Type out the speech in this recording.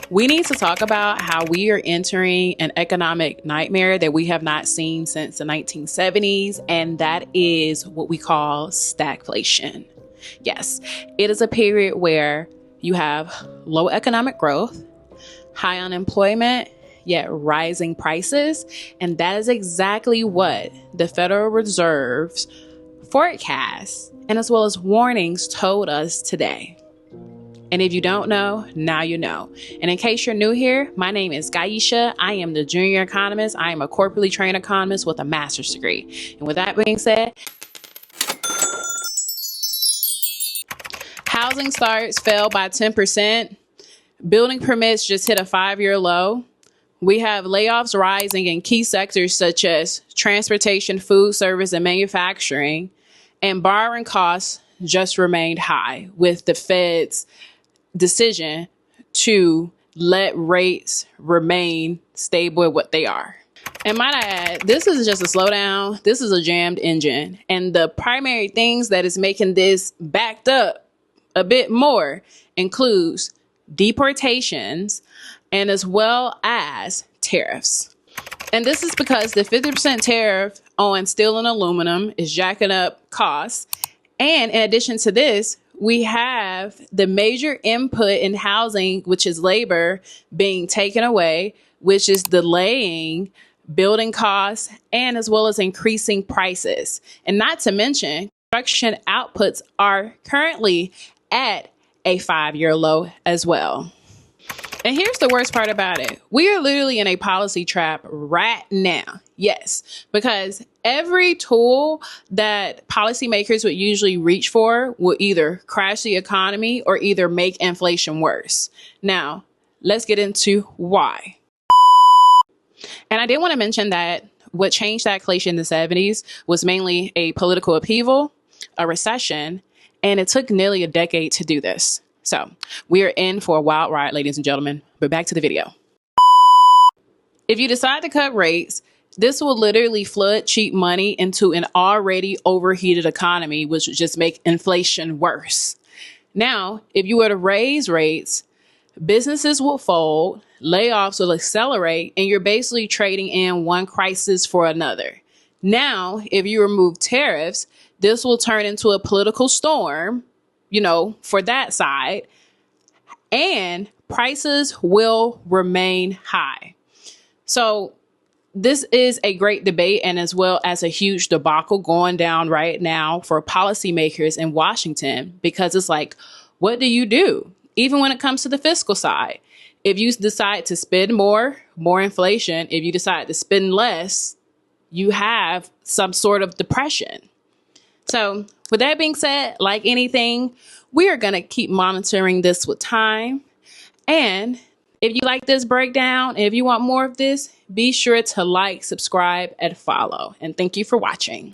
We need to talk about how we are entering an economic nightmare that we have not seen since the 1970s, and that is what we call stagflation. Yes, it is a period where you have low economic growth, high unemployment, yet rising prices, and that is exactly what the Federal Reserve's forecasts and as well as warnings told us today. And if you don't know, now you know. And in case you're new here, my name is Gaisha. I am the junior economist. I am a corporately trained economist with a master's degree. And with that being said, housing starts fell by 10%. Building permits just hit a 5-year low. We have layoffs rising in key sectors such as transportation, food service, and manufacturing. And borrowing costs just remained high with the Fed's decision to let rates remain stable at what they are. And might I add, this is just a slowdown. This is a jammed engine. And the primary things that is making this backed up a bit more includes deportations and as well as tariffs. And this is because the 50% tariff on steel and aluminum is jacking up costs. And in addition to this, we have the major input in housing, which is labor, being taken away, which is delaying building costs and as well as increasing prices. And not to mention, construction outputs are currently at a 5-year low as well. And here's the worst part about it. We are literally in a policy trap right now. Yes, because every tool that policymakers would usually reach for will either crash the economy or either make inflation worse. Now, let's get into why. And I did want to mention that what changed stagflation in the 70s was mainly a political upheaval, a recession, and it took nearly a decade to do this. So we are in for a wild ride, ladies and gentlemen, but back to the video. If you decide to cut rates, this will literally flood cheap money into an already overheated economy, which would just make inflation worse. Now, if you were to raise rates, businesses will fold, layoffs will accelerate, and you're basically trading in one crisis for another. Now, if you remove tariffs, this will turn into a political storm, for that side, and prices will remain high. So this is a great debate and as well as a huge debacle going down right now for policymakers in Washington, because it's like, what do? Even when it comes to the fiscal side, if you decide to spend more inflation. If you decide to spend less, you have some sort of depression. So with that being said, like anything, we are going to keep monitoring this with time. And if you like this breakdown, and if you want more of this, be sure to like, subscribe, and follow. And thank you for watching.